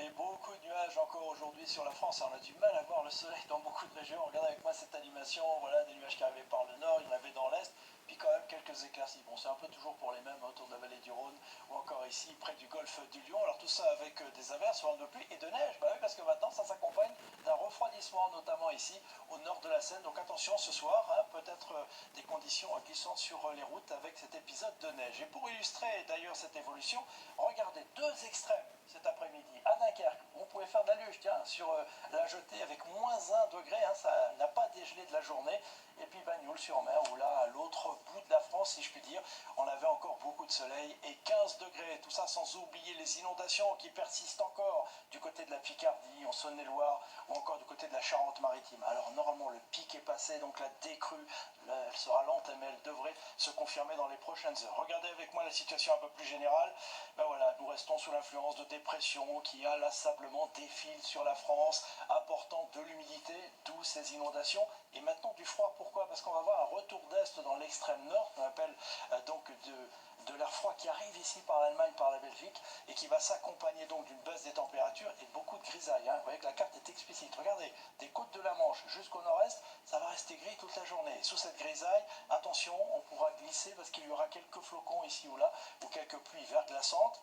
Et beaucoup de nuages encore aujourd'hui sur la France. On a du mal à voir le soleil dans beaucoup de régions. Regardez avec moi cette animation, voilà des nuages qui arrivaient par le nord, il y en avait dans l'est, puis quand même quelques éclaircies. Bon, c'est un peu toujours pour les mêmes autour de la vallée du Rhône ou encore ici près du golfe du Lion. Alors tout ça avec des averses, vents de pluie et de neige. Bah oui, parce que maintenant ça s'accompagne d'un refroidissement, notamment ici au nord de la Seine. Donc attention ce soir, hein, peut-être des conditions glissantes sur les routes avec cet épisode de neige. Et pour illustrer d'ailleurs cette évolution, regardez deux extrêmes cet après-midi à Dunkerque. On pouvait faire de la luge, tiens, sur la jetée avec moins 1 degré, hein, ça n'a pas dégelé de la journée. Et puis Bagnols-sur-Mer, où là, à l'autre bout de la France, si je puis dire, on avait encore beaucoup de soleil et 15 degrés. Tout ça sans oublier les inondations qui persistent encore du côté de la Picardie, en Saône-et-Loire, ou encore du côté de la Charente-Maritime. Alors normalement, le pic est passé, donc la décrue, elle sera lente, mais elle devrait se confirmer dans les prochaines heures. Regardez avec moi la situation un peu plus générale. Ben voilà, nous restons sous l'influence de dépression qui inlassablement défile sur la France, apportant de l'humidité, d'où ces inondations, et maintenant du froid. Pourquoi? Parce qu'on va avoir un retour d'est dans l'extrême nord, qu'on appelle donc de l'air froid qui arrive ici par l'Allemagne, par la Belgique, et qui va s'accompagner donc d'une baisse des températures et de beaucoup de grisailles. Hein. Vous voyez que la carte est explicite. Regardez, des côtes de la Manche jusqu'au nord-est, ça va rester gris toute la journée. Et sous cette grisaille, attention, on pourra glisser parce qu'il y aura quelques flocons ici ou là, ou quelques pluies verglaçantes.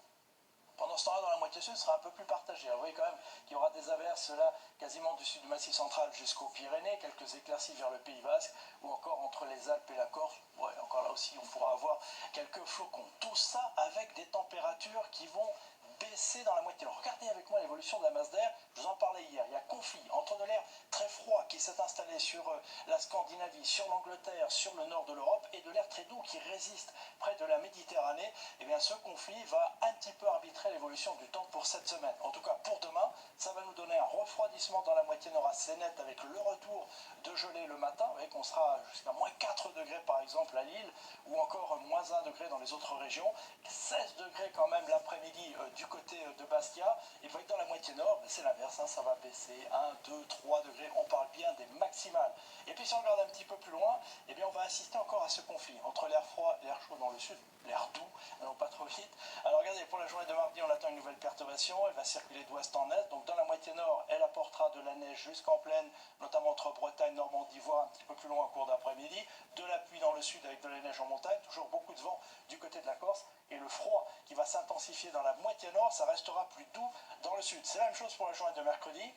Pendant ce temps-là, dans la moitié sud, ce sera un peu plus partagé. Alors, vous voyez quand même qu'il y aura des averses là, quasiment du sud du Massif central jusqu'aux Pyrénées, quelques éclaircies vers le Pays Basque, ou encore entre les Alpes et la Corse. Ouais, encore là aussi, on pourra avoir quelques flocons. Tout ça avec des températures qui vont baisser dans la moitié. Alors, regardez avec moi l'évolution de la masse d'air. Je vous en parlais hier. Il y a conflit entre de l'air très froid qui s'est installé sur la Scandinavie, sur l'Angleterre, sur le nord de l'Europe, et de l'air très doux qui résiste près de la Méditerranée. Et bien, ce conflit va un petit peu arbitrer l'évolution du temps pour cette semaine. En tout cas, pour demain, ça va nous donner un refroidissement dans la moitié nord assez net avec le retour de gelée le matin. Vous voyez qu'on sera jusqu'à moins 4 degrés par exemple à Lille, ou encore moins 1 degré dans les autres régions. 16 degrés quand même l'après-midi du côté de Bastia. Et vous voyez que dans la moitié nord, c'est l'inverse, hein, ça va baisser 1, 2, 3 degrés. On parle bien des maximales. Et puis si on regarde un petit peu plus loin, eh bien on va assister encore à ce conflit entre l'air froid et l'air chaud dans le sud, l'air doux, non pas trop vite. Alors regardez, pour la journée de mardi, on attend une nouvelle perturbation, elle va circuler d'ouest en est, donc dans la moitié nord, elle apportera de la neige jusqu'en plaine, notamment entre Bretagne, Normandie, voire un petit peu plus loin au cours d'après-midi, de la pluie dans le sud avec de la neige en montagne, toujours beaucoup de vent du côté de la Corse, et le froid qui va s'intensifier dans la moitié nord, ça restera plus doux dans le sud. C'est la même chose pour la journée de mercredi.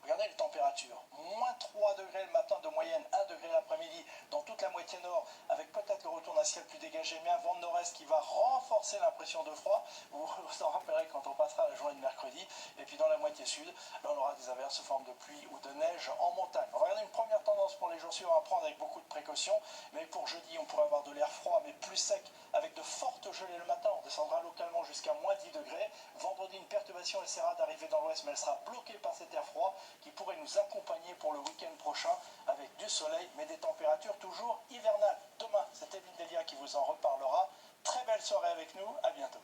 Regardez les températures, moins 3 degrés le matin de moyenne, 1 degré l'après-midi dans toute la moitié nord, avec peut-être le retour d'un ciel plus dégagé, mais un vent de nord-est qui va renforcer l'impression de froid. Vous vous en rappellerez quand on passera la journée de mercredi. Et puis dans la moitié sud, là, on aura des averses sous forme de pluie ou de neige en montagne. On va regarder une première tendance pour les jours suivants à prendre avec beaucoup de précautions, mais pour jeudi, on pourrait avoir de l'air froid, mais plus sec, avec de fortes gelées le matin. On descendra localement jusqu'à moins 10 degrés. Vendredi, une perturbation essaiera d'arriver dans l'ouest, mais elle sera bloquée par cet air froid qui pourrait nous accompagner pour le week-end prochain avec du soleil, mais des températures toujours hivernales. Demain, c'est Evelyne Delia qui vous en reparlera. Très belle soirée avec nous, à bientôt.